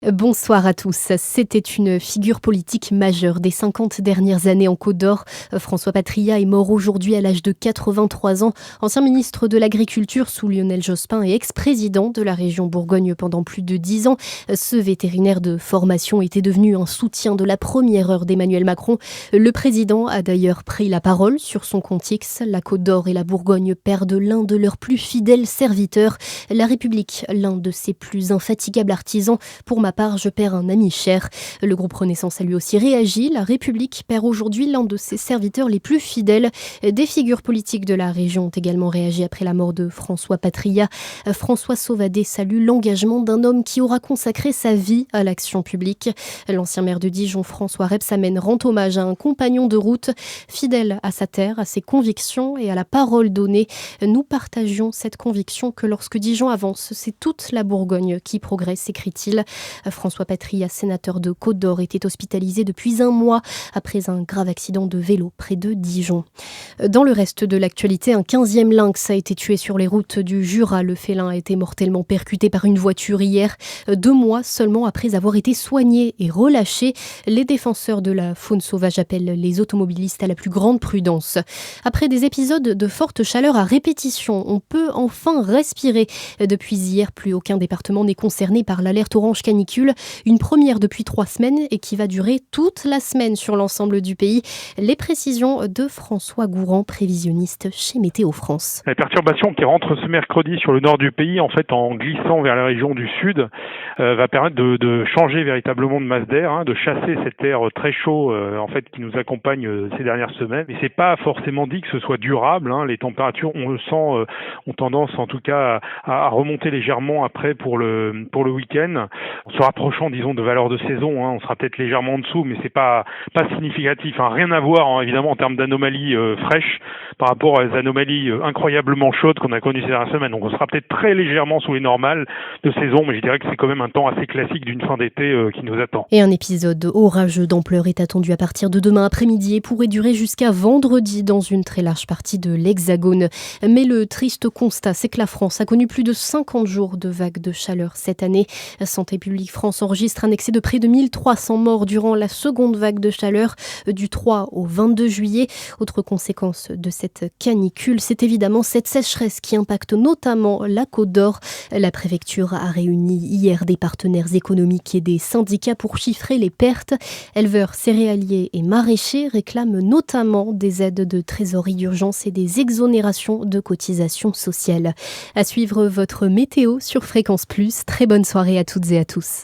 Bonsoir à tous. C'était une figure politique majeure des 50 dernières années en Côte d'Or. François Patriat est mort aujourd'hui à l'âge de 83 ans. Ancien ministre de l'Agriculture sous Lionel Jospin et ex-président de la région Bourgogne pendant plus de 10 ans. Ce vétérinaire de formation était devenu un soutien de la première heure d'Emmanuel Macron. Le président a d'ailleurs pris la parole sur son compte X. La Côte d'Or et la Bourgogne perdent l'un de leurs plus fidèles serviteurs. La République, l'un de ses plus infatigables artisans. Pour ma part, je perds un ami cher. Le groupe Renaissance a lui aussi réagi. La République perd aujourd'hui l'un de ses serviteurs les plus fidèles. Des figures politiques de la région ont également réagi après la mort de François Patriat. François Sauvadet salue l'engagement d'un homme qui aura consacré sa vie à l'action publique. L'ancien maire de Dijon, François Rebsamen, rend hommage à un compagnon de route, fidèle à sa terre, à ses convictions et à la parole donnée. Nous partagions cette conviction que lorsque Dijon avance, c'est toute la Bourgogne qui progresse, écrit-il. François Patriat, sénateur de Côte d'Or, était hospitalisé depuis un mois après un grave accident de vélo près de Dijon. Dans le reste de l'actualité, un 15e lynx a été tué sur les routes du Jura. Le félin a été mortellement percuté par une voiture hier, 2 mois seulement après avoir été soigné et relâché. Les défenseurs de la faune sauvage appellent les automobilistes à la plus grande prudence. Après des épisodes de forte chaleur à répétition, on peut enfin respirer. Depuis hier, plus aucun département n'est concerné par l'alerte orange canicule, une première depuis 3 semaines et qui va durer toute la semaine sur l'ensemble du pays. Les précisions de François Gourand, prévisionniste chez Météo France. La perturbation qui rentre ce mercredi sur le nord du pays, en fait en glissant vers la région du sud, va permettre de changer véritablement de masse d'air, de chasser cet air très chaud en fait qui nous accompagne ces dernières semaines. Mais c'est pas forcément dit que ce soit durable. Les températures, on le sent, ont tendance en tout cas à remonter légèrement après pour le week-end. En se rapprochant, disons, de valeurs de saison, on sera peut-être légèrement en dessous, mais c'est pas significatif. Rien à voir, évidemment, en termes d'anomalies fraîches par rapport aux anomalies incroyablement chaudes qu'on a connues ces dernières semaines. Donc on sera peut-être très légèrement sous les normales de saison, mais je dirais que c'est quand même un temps assez classique d'une fin d'été qui nous attend. Et un épisode orageux d'ampleur est attendu à partir de demain après-midi et pourrait durer jusqu'à vendredi dans une très large partie de l'Hexagone. Mais le triste constat, c'est que la France a connu plus de 50 jours de vagues de chaleur cette année. Santé publique France enregistre un excès de près de 1300 morts durant la seconde vague de chaleur du 3 au 22 juillet. Autre conséquence de cette canicule, c'est évidemment cette sécheresse qui impacte notamment la Côte d'Or. La préfecture a réuni hier des partenaires économiques et des syndicats pour chiffrer les pertes. Éleveurs, céréaliers et maraîchers réclament notamment des aides de trésorerie d'urgence et des exonérations de cotisations sociales. À suivre votre météo sur Fréquence Plus. Très bonne soirée à toutes et à tous.